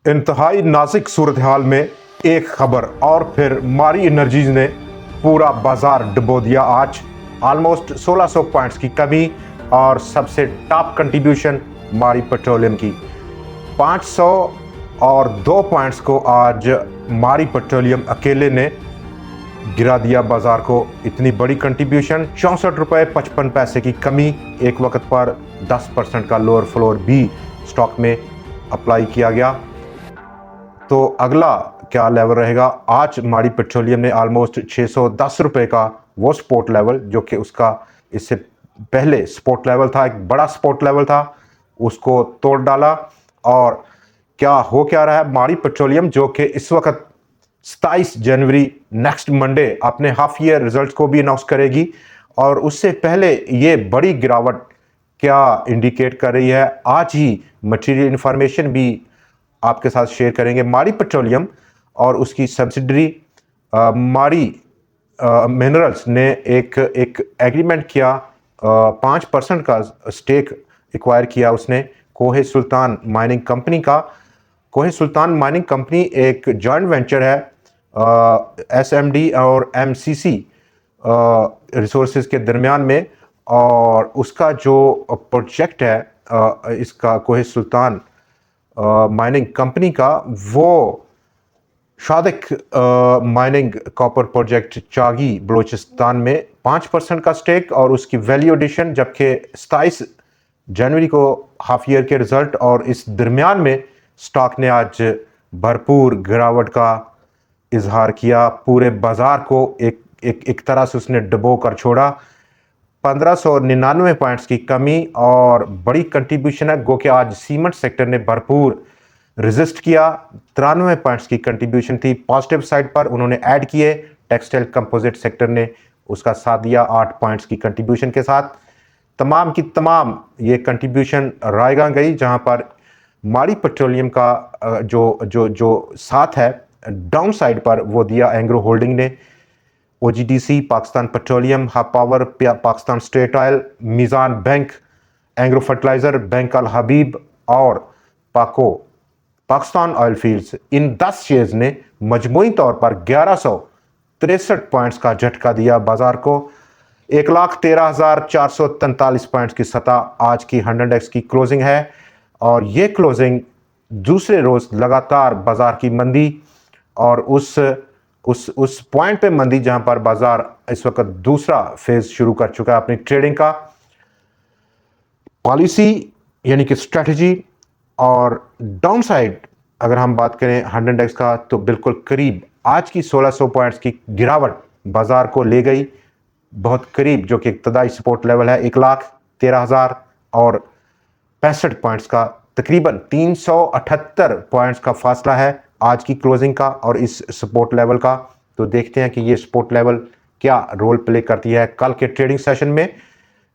इंतहाई नाजुक सूरत हाल में एक खबर और फिर मारी एनर्जीज ने पूरा बाजार डुबो दिया। आज ऑलमोस्ट 1600 पॉइंट्स की कमी और सबसे टॉप कंट्रीब्यूशन मारी पेट्रोलियम की 500 और 2 पॉइंट्स को आज मारी पेट्रोलियम अकेले ने गिरा दिया बाजार को। इतनी बड़ी कंट्रीब्यूशन, 64 रुपये 55 पैसे की कमी, एक वक्त पर 10% का लोअर फ्लोर भी स्टॉक में अप्लाई किया गया। तो अगला क्या लेवल रहेगा? आज मारी पेट्रोलियम ने ऑलमोस्ट 610 रुपये का वो सपोर्ट लेवल, जो कि उसका इससे पहले सपोर्ट लेवल था, एक बड़ा सपोर्ट लेवल था, उसको तोड़ डाला। और क्या रहा है मारी पेट्रोलियम, जो कि इस वक्त 27 जनवरी नेक्स्ट मंडे अपने हाफ ईयर रिजल्ट को भी अनाउंस करेगी, और उससे पहले ये बड़ी गिरावट क्या इंडिकेट कर रही है, आज ही मटेरियल इंफॉर्मेशन भी आपके साथ शेयर करेंगे। मारी पेट्रोलियम और उसकी सब्सिडरी मारी मिनरल्स ने एक एग्रीमेंट किया, 5% का स्टेक एक्वायर किया उसने कोहे सुल्तान माइनिंग कंपनी का। कोहे सुल्तान माइनिंग कंपनी एक जॉइंट वेंचर है एसएमडी और एमसीसी रिसोर्सेज के दरमियान में, और उसका जो प्रोजेक्ट है इसका कोहे सुल्तान माइनिंग कंपनी का, वो Saindak mining copper project Chagai Balochistan में 5% का स्टेक और उसकी वैल्यू एडिशन, जबकि 27 जनवरी को हाफ ईयर के रिजल्ट, और इस दरमियान में स्टॉक ने आज भरपूर गिरावट का इजहार किया। पूरे बाजार को एक तरह से उसने डुबो कर छोड़ा। 1599 पॉइंट्स की कमी और बड़ी कंट्रीब्यूशन है, गो कि आज सीमेंट सेक्टर ने भरपूर रेजिस्ट किया। 93 पॉइंट्स की कंट्रीब्यूशन थी, पॉजिटिव साइड पर उन्होंने ऐड किए। टेक्सटाइल कंपोजिट सेक्टर ने उसका साथ दिया 8 पॉइंट्स की कंट्रीब्यूशन के साथ। तमाम की तमाम ये कंट्रीब्यूशन रायगा गई, जहां पर मारी पेट्रोलियम का जो साथ है डाउन साइड पर वो दिया एंग्रो होल्डिंग ने। OGDC, Pakistan petroleum, Hub power, Pakistan state oil, Meezan bank, Engro fertilizer, bank Al Habib और पाकिस्तान ऑयल फील्ड्स, इन 10 शेयर्स ने मजमूई तौर पर 1163 पॉइंट्स का झटका दिया बाजार को। 1,13,443 पॉइंट्स की सतह आज की 100x की क्लोजिंग है, और ये क्लोजिंग दूसरे रोज लगातार बाजार की मंदी और उस पॉइंट पे मंदी जहां पर बाजार इस वक्त दूसरा फेज शुरू कर चुका है अपनी ट्रेडिंग का। पॉलिसी यानी कि स्ट्रेटजी और डाउन साइड अगर हम बात करें 100x का, तो बिल्कुल करीब आज की 1600 पॉइंट्स की गिरावट बाजार को ले गई बहुत करीब, जो कि इब्तदाई सपोर्ट लेवल है 1,13,000 और 65 पॉइंट्स का। तकरीबन 378 पॉइंट्स का फासला है आज की क्लोजिंग का और इस सपोर्ट लेवल का। तो देखते हैं कि ये सपोर्ट लेवल क्या रोल प्ले करती है कल के ट्रेडिंग सेशन में।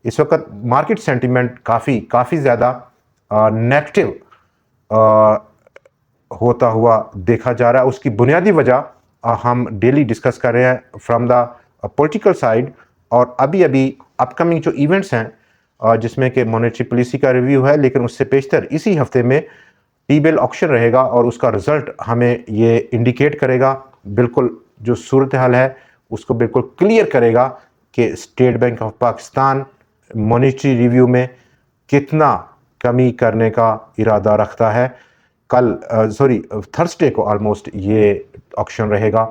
इस वक्त मार्केट सेंटीमेंट काफ़ी ज़्यादा नेगेटिव होता हुआ देखा जा रहा है। उसकी बुनियादी वजह हम डेली डिस्कस कर रहे हैं फ्रॉम द पॉलिटिकल साइड, और अभी अपकमिंग जो इवेंट्स हैं जिसमें कि मॉनेटरी पॉलिसी का रिव्यू है, लेकिन उससे पेशतर इसी हफ्ते में टी-बिल ऑक्शन रहेगा और उसका रिजल्ट हमें ये इंडिकेट करेगा, बिल्कुल जो सूरत हाल है उसको बिल्कुल क्लियर करेगा कि state bank of Pakistan monetary review में कितना कमी करने का इरादा रखता है। थर्सडे को ऑलमोस्ट ये ऑक्शन रहेगा,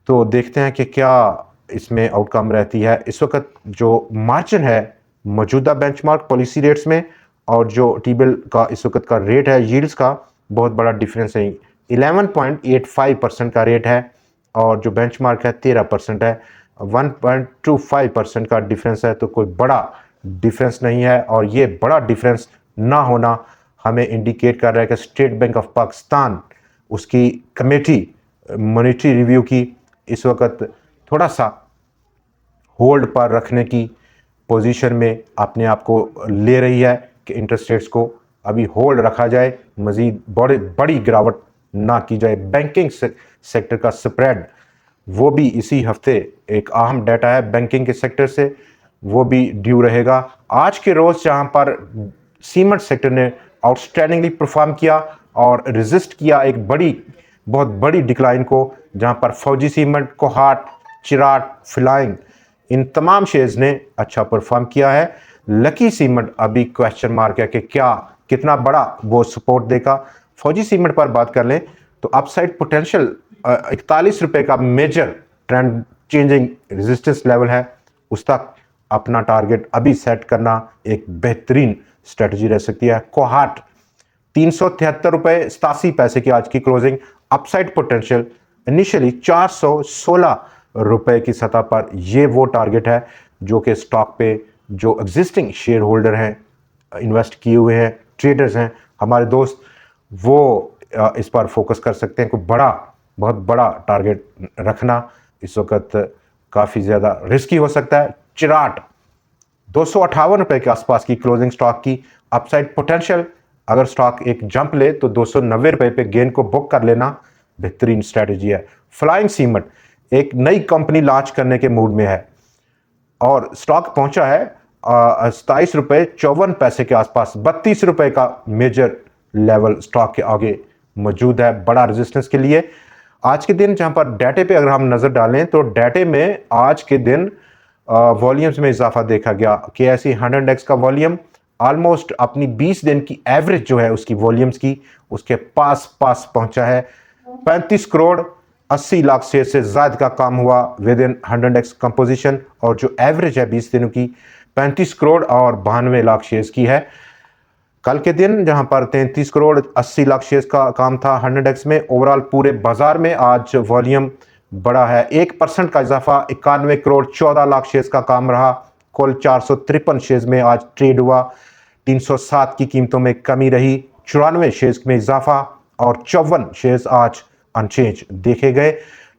तो देखते हैं कि क्या इसमें आउटकम रहती है। इस वक्त जो मार्जिन है मौजूदा बेंचमार्क पॉलिसी रेट्स में और जो टी-बिल का इस वक्त का रेट है यील्ड्स का, बहुत बड़ा डिफरेंस है। 11.85% का रेट है और जो बेंचमार्क है 13% है। 1.25% का डिफरेंस है, तो कोई बड़ा डिफरेंस नहीं है, और ये बड़ा डिफरेंस ना होना हमें इंडिकेट कर रहा है कि स्टेट बैंक ऑफ पाकिस्तान उसकी कमेटी मॉनेटरी रिव्यू की इस वक्त थोड़ा सा होल्ड पर रखने की पोजीशन में अपने आप को ले रही है कि इंटरेस्ट रेट्स को अभी होल्ड रखा जाए, मज़ीद बड़ी गिरावट ना की जाए। बैंकिंग सेक्टर का स्प्रेड वो भी इसी हफ्ते एक अहम डाटा है बैंकिंग के सेक्टर से, वो भी ड्यू रहेगा। आज के रोज़ जहां पर सीमेंट सेक्टर ने आउटस्टैंडिंगली परफॉर्म किया और रेजिस्ट किया एक बहुत बड़ी डिक्लाइन को, जहां पर फौजी सीमेंट, कोहाट, चिराट, फ्लाइंग, इन तमाम शेयर्स ने अच्छा परफॉर्म किया है। लकी सीमेंट अभी क्वेश्चन मार्क है कि कितना बड़ा वो सपोर्ट देगा। फौजी सीमेंट पर बात कर लें तो अपसाइड पोटेंशियल 41 रुपए का major trend changing resistance level है, उस तक अपना टारगेट अभी सेट करना एक बेहतरीन स्ट्रेटजी रह सकती है। कोहाट 373 रुपए 87 पैसे की आज की क्लोजिंग, अपसाइड पोटेंशियल इनिशियली 416 रुपए की सतह पर, ये वो टारगेट है जो कि स्टॉक पे जो एग्जिस्टिंग शेयर होल्डर हैं, इन्वेस्ट किए हुए हैं, ट्रेडर्स हैं, हमारे दोस्त, वो इस पर फोकस कर सकते हैं। कोई बहुत बड़ा टारगेट रखना इस वक्त काफ़ी ज़्यादा रिस्की हो सकता है। चिराट 258 रुपए के आसपास की क्लोजिंग स्टॉक की, अपसाइड पोटेंशियल, अगर स्टॉक एक जंप ले तो 290 रुपए पे गेन को बुक कर लेना बेहतरीन स्ट्रेटजी है। फ्लाइंग सीमेंट एक नई कंपनी लॉन्च करने के मूड में है और स्टॉक पहुंचा है 27 रुपए 54 पैसे के आसपास। 32 रुपए का मेजर लेवल स्टॉक के आगे मौजूद है, बड़ा रेजिस्टेंस के लिए। आज के दिन जहां पर डाटे पे अगर हम नजर डालें तो डाटे में आज के दिन वॉल्यूम्स में इजाफा देखा गया। KSE 100 इंडेक्स का वॉल्यूम ऑलमोस्ट अपनी 20 दिन की एवरेज जो है उसकी वॉल्यूम्स की, उसके पास पहुंचा है। 35 करोड़ 80 लाख शेयर से ज्यादा का काम हुआ विद इन 100 इंडेक्स कंपोजिशन, और जो एवरेज है 20 दिनों की 35 करोड़ और 92 लाख शेयर्स की है। कल के दिन जहां पर 33 करोड़ 80 लाख शेयर्स का काम था 100 इंडेक्स में, ओवरऑल पूरे बाजार में आज वॉल्यूम बड़ा है, 1% का इजाफा, 91 करोड़ 14 लाख शेयर्स का काम रहा। कुल 453 शेयर्स में आज ट्रेड हुआ, 307 की कीमतों में कमी रही, 94 शेयर्स में इजाफा और 54 शेयर्स आज अनचेंज देखे गए।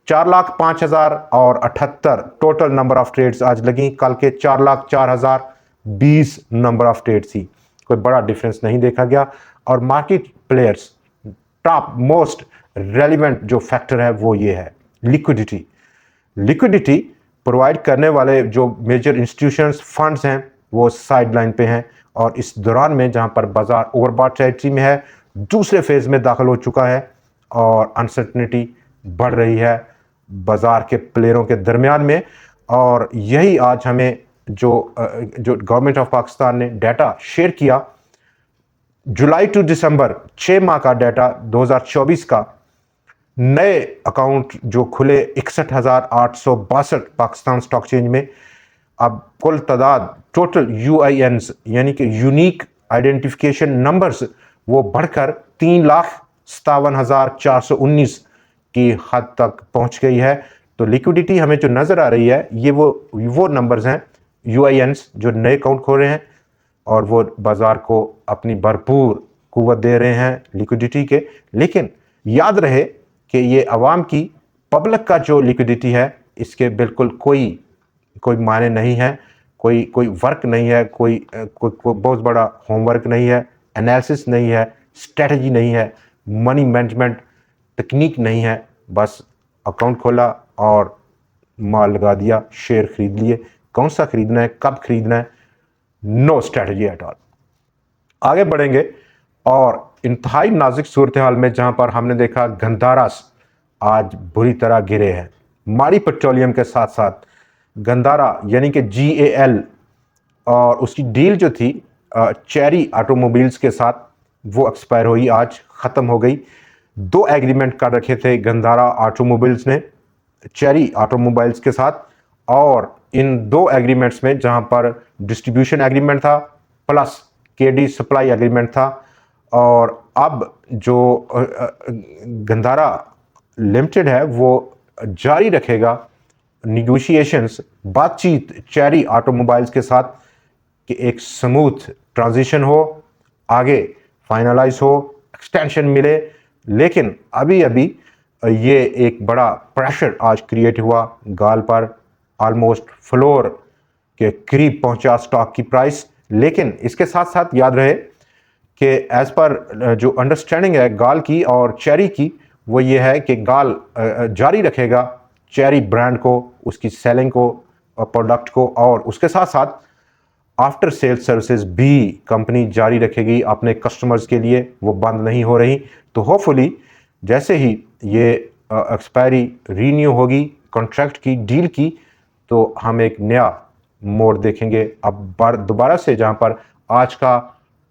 4,05,000 और 78 टोटल नंबर ऑफ ट्रेड्स आज लगी, कल के 4,04,020 नंबर ऑफ ट्रेड्स थी, कोई बड़ा डिफरेंस नहीं देखा गया। और market players top most relevant जो फैक्टर है वो ये है लिक्विडिटी प्रोवाइड करने वाले जो मेजर इंस्टीट्यूशंस फंड्स हैं वो साइडलाइन पे हैं, और इस दौरान में जहां पर बाजार ओवरबॉट टेरिटरी में है, दूसरे फेज में दाखिल हो चुका है और अनसर्टनिटी बढ़ रही है बाजार के प्लेयरों के दरमियान में। और यही आज हमें जो गवर्नमेंट ऑफ पाकिस्तान ने डाटा शेयर किया, जुलाई टू दिसंबर 6 माह का डाटा 2024 का, नए अकाउंट जो खुले 61,862 पाकिस्तान स्टॉक एक्सचेंज में, अब कुल तादाद टोटल UINs यानी कि यूनिक आइडेंटिफिकेशन नंबर्स वो बढ़कर 3,57,419 की हद तक पहुंच गई है। तो लिक्विडिटी हमें जो नज़र आ रही है ये वो नंबर्स हैं UINs जो नए अकाउंट खोल रहे हैं और वो बाज़ार को अपनी भरपूर कुव्वत दे रहे हैं लिक्विडिटी के। लेकिन याद रहे कि ये अवाम की, पब्लिक का जो लिक्विडिटी है इसके बिल्कुल कोई मायने नहीं है, कोई वर्क नहीं है, कोई बहुत बड़ा होमवर्क नहीं है, एनालिसिस नहीं है, स्ट्रेटजी नहीं है, मनी मैनेजमेंट टेक्निक नहीं है, बस अकाउंट खोला और माल लगा दिया, शेयर खरीद लिए। कौन सा खरीदना है, कब खरीदना है, नो स्ट्रेटजी एट ऑल। आगे बढ़ेंगे और इंतहाई नाजुक सूरत हाल में जहां पर हमने देखा गंदारास आज बुरी तरह गिरे हैं। मारी पेट्रोलियम के साथ साथ गंदारा यानी कि GAL और उसकी डील जो थी चेरी ऑटोमोबाइल्स के साथ वो एक्सपायर हुई, आज ख़त्म हो गई। 2 एग्रीमेंट कर रखे थे गंदारा ऑटोमोबाइल्स ने चेरी ऑटोमोबाइल्स के साथ, और इन 2 एग्रीमेंट्स में जहां पर डिस्ट्रीब्यूशन एग्रीमेंट था प्लस KD सप्लाई एग्रीमेंट था, और अब जो गंदारा लिमिटेड है वो जारी रखेगा निगोशिएशंस, बातचीत चेरी ऑटोमोबाइल्स के साथ कि एक स्मूथ ट्रांजिशन हो, आगे फाइनलाइज हो, एक्सटेंशन मिले। लेकिन अभी ये एक बड़ा प्रेशर आज क्रिएट हुआ गाल पर, ऑलमोस्ट फ्लोर के करीब पहुंचा स्टॉक की प्राइस। लेकिन इसके साथ साथ याद रहे कि एज पर जो अंडरस्टैंडिंग है गाल की और चेरी की, वो ये है कि गाल जारी रखेगा चेरी ब्रांड को, उसकी सेलिंग को, प्रोडक्ट को, और उसके साथ साथ आफ्टर सेल सर्विसेज भी कंपनी जारी रखेगी अपने कस्टमर्स के लिए, वो बंद नहीं हो रही। तो होपफुली जैसे ही ये एक्सपायरी रीन्यू होगी कॉन्ट्रैक्ट की, डील की, तो हम एक नया मोड़ देखेंगे। अब दोबारा से जहां पर आज का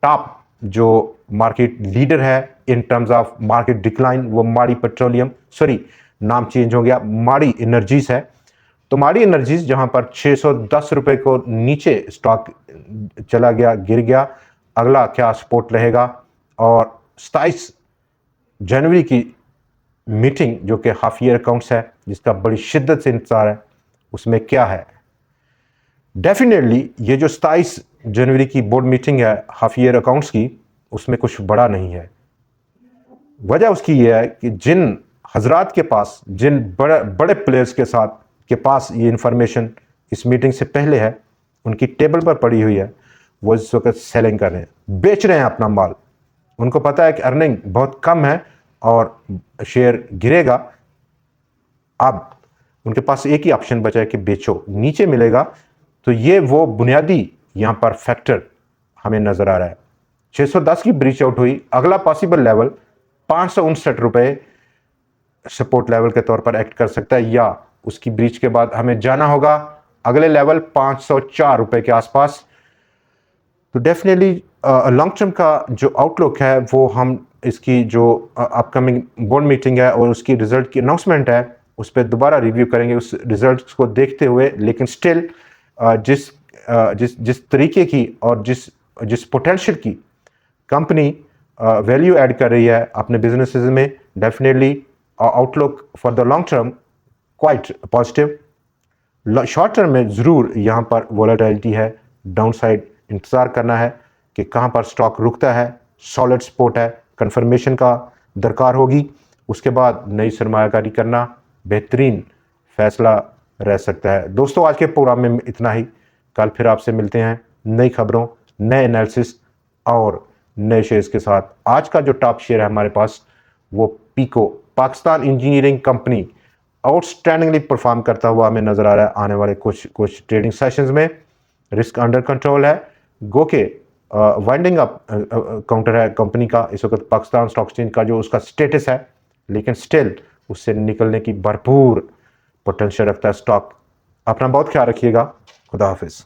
टॉप जो मार्केट लीडर है in terms of market decline, वो माड़ी पेट्रोलियम, सॉरी नाम चेंज हो गया, माड़ी एनर्जीज है। तो माड़ी एनर्जीज जहां पर 610 रुपए को नीचे स्टॉक चला गया, गिर गया, अगला क्या सपोर्ट रहेगा, और 27 जनवरी की मीटिंग जो कि हाफ ईयर अकाउंट्स है, जिसका बड़ी शिद्दत से इंतजार है, उसमें क्या है। डेफिनेटली ये जो 27 जनवरी की बोर्ड मीटिंग है हाफ ईयर अकाउंट्स की, उसमें कुछ बड़ा नहीं है। वजह उसकी ये है कि जिन हजरात के पास, जिन बड़े प्लेयर्स के पास ये इंफॉर्मेशन इस मीटिंग से पहले है, उनकी टेबल पर पड़ी हुई है, वो इस वक्त सेलिंग कर रहे हैं, बेच रहे हैं अपना माल। उनको पता है कि अर्निंग बहुत कम है और शेयर गिरेगा। अब उनके पास एक ही ऑप्शन बचा है कि बेचो, नीचे मिलेगा। तो ये वो बुनियादी यहाँ पर फैक्टर हमें नजर आ रहा है। 610 की ब्रीच आउट हुई, अगला पॉसिबल लेवल 559 रुपए सपोर्ट लेवल के तौर पर एक्ट कर सकता है, या उसकी ब्रीच के बाद हमें जाना होगा अगले लेवल 504 रुपए के आसपास। तो डेफिनेटली लॉन्ग टर्म का जो आउटलुक है वो हम इसकी जो अपकमिंग बोर्ड मीटिंग है और उसकी रिजल्ट की अनाउंसमेंट है उस पर दोबारा रिव्यू करेंगे, उस रिजल्ट्स को देखते हुए। लेकिन स्टिल जिस तरीके की और जिस पोटेंशियल की कंपनी वैल्यू ऐड कर रही है अपने बिजनेसेस में, definitely outlook for the long term quite positive. Short term में ज़रूर यहाँ पर वॉलेटिलिटी है, डाउन साइड इंतज़ार करना है कि कहाँ पर स्टॉक रुकता है, सॉलिड सपोर्ट है, कंफर्मेशन का दरकार होगी, उसके बाद नई सरमायाकारी करना बेहतरीन फैसला रह सकता है। दोस्तों, आज के प्रोग्राम में इतना ही। कल फिर आपसे मिलते हैं नई खबरों, नए एनालिसिस और नए शेयर्स के साथ। आज का जो टॉप शेयर है हमारे पास वो PECO, Pakistan engineering company, outstandingly perform करता हुआ हमें नजर आ रहा है। आने वाले कुछ ट्रेडिंग सेशंस में रिस्क अंडर कंट्रोल है, गो के वाइंडिंग अप काउंटर है कंपनी का इस वक्त पाकिस्तान स्टॉक एक्सचेंज का जो उसका स्टेटस है, लेकिन स्टिल उससे निकलने की भरपूर पोटेंशियल रखता है स्टॉक। अपना बहुत ख्याल रखिएगा। खुदा हाफिज।